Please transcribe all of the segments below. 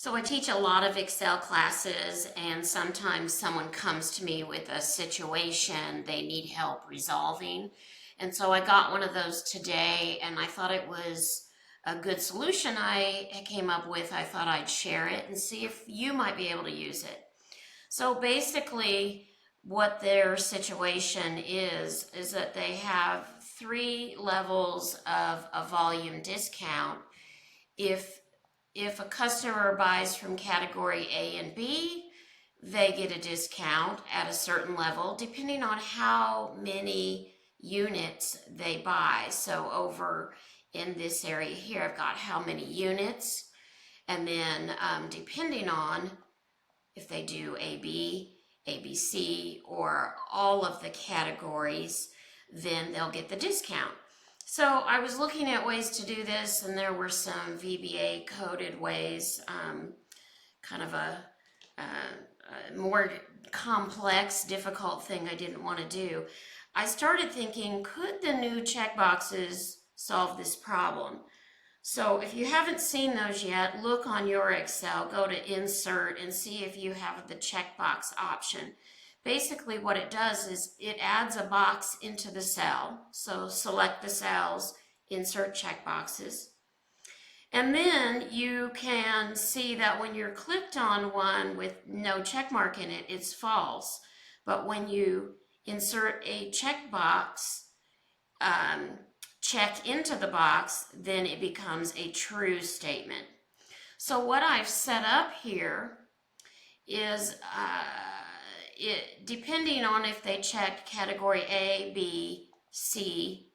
So I teach a lot of Excel classes, and sometimes someone comes to me with a situation they need help resolving. And so I got one of those today, and I thought it was a good solution I came up with. I thought I'd share it and see if you might be able to use it. So basically, what their situation is that they have 3 levels of a volume discount. If a customer buys from category A and B, they get a discount at a certain level depending on how many units they buy. So over in this area here, I've got how many units, and then depending on if they do AB, ABC, or all of the categories, then they'll get the discount. So I was looking at ways to do this, and there were some VBA coded ways, kind of a more complex, difficult thing I didn't want to do. I started thinking, could the new checkboxes solve this problem? So if you haven't seen those yet, look on your Excel, go to Insert, and see if you have the checkbox option. Basically what it does is it adds a box into the cell. So select the cells, insert checkboxes. And then you can see that when you're clicked on one with no check mark in it, it's false. But when you insert a checkbox, check into the box, then it becomes a true statement. So what I've set up here is depending on if they checked category A, B, C,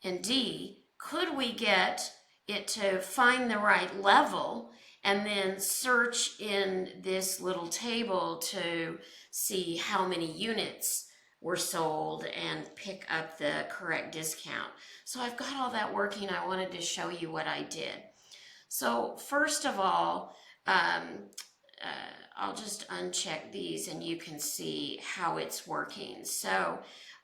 and D, could we get it to find the right level and then search in this little table to see how many units were sold and pick up the correct discount. So I've got all that working. I wanted to show you what I did. So first of all, I'll just uncheck these and you can see how it's working. So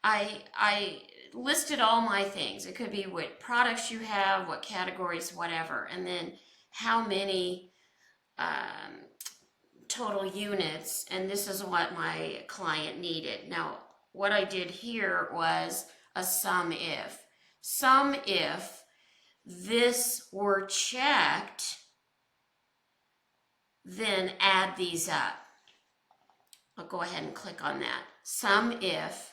I listed all my things. It could be what products you have, what categories, whatever, and then how many total units, and this is what my client needed. Now, what I did here was a SUMIF. SUMIF this were checked, then add these up. I'll go ahead and click on that. SUMIF,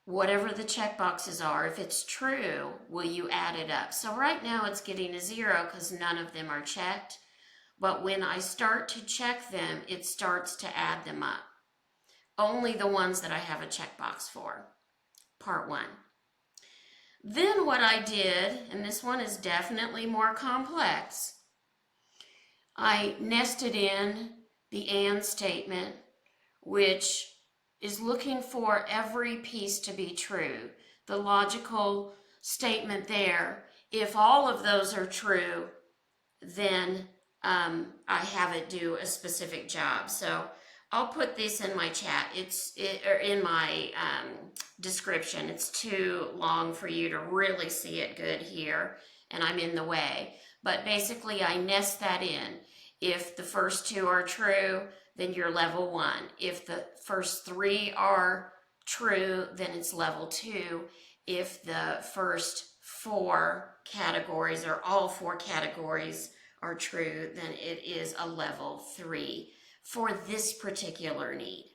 whatever the checkboxes are, if it's true, will you add it up? So right now it's getting a 0 because none of them are checked. But when I start to check them, it starts to add them up. Only the ones that I have a checkbox for. Part 1. Then what I did, and this one is definitely more complex, I nested in the AND statement, which is looking for every piece to be true. The logical statement there, if all of those are true, then I have it do a specific job. So I'll put this in my chat. Or in my description. It's too long for you to really see it good here, and I'm in the way. But basically, I nest that in. If the first 2 are true, then you're level 1. If the first 3 are true, then it's level 2. If the first 4 categories, or all 4 categories, are true, then it is a level 3 for this particular need.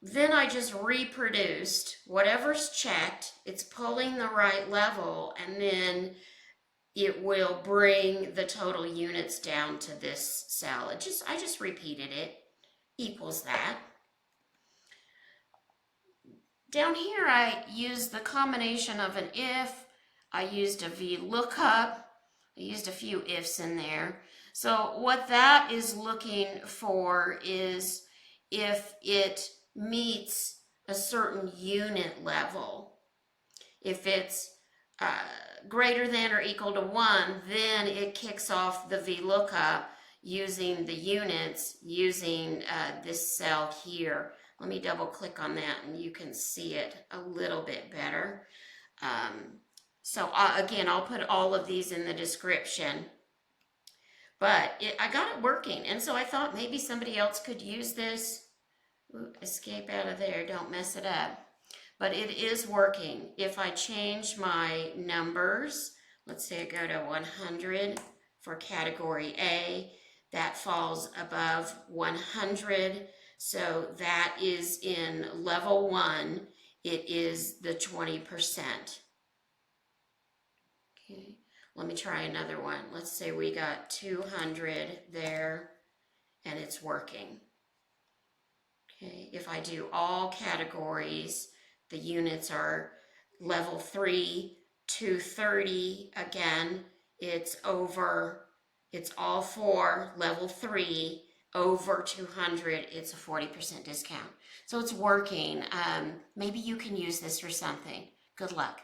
Then I just reproduced whatever's checked, it's pulling the right level, and then it will bring the total units down to this cell. I just repeated it, equals that. Down here I used the combination of an if, I used a VLOOKUP, I used a few ifs in there. So what that is looking for is if it meets a certain unit level. If it's greater than or equal to 1, then it kicks off the VLOOKUP using the units, using this cell here. Let me double click on that and you can see it a little bit better. So again, I'll put all of these in the description. But I got it working, and so I thought maybe somebody else could use this. Ooh, escape out of there, don't mess it up. But it is working. If I change my numbers, let's say I go to 100 for category A, that falls above 100. So that is in level 1, it is the 20%. Okay, let me try another one. Let's say we got 200 there and it's working. Okay, if I do all categories, the units are level 3, 230. Again, it's over, it's all four, level 3, over 200, it's a 40% discount. So it's working. Maybe you can use this for something. Good luck.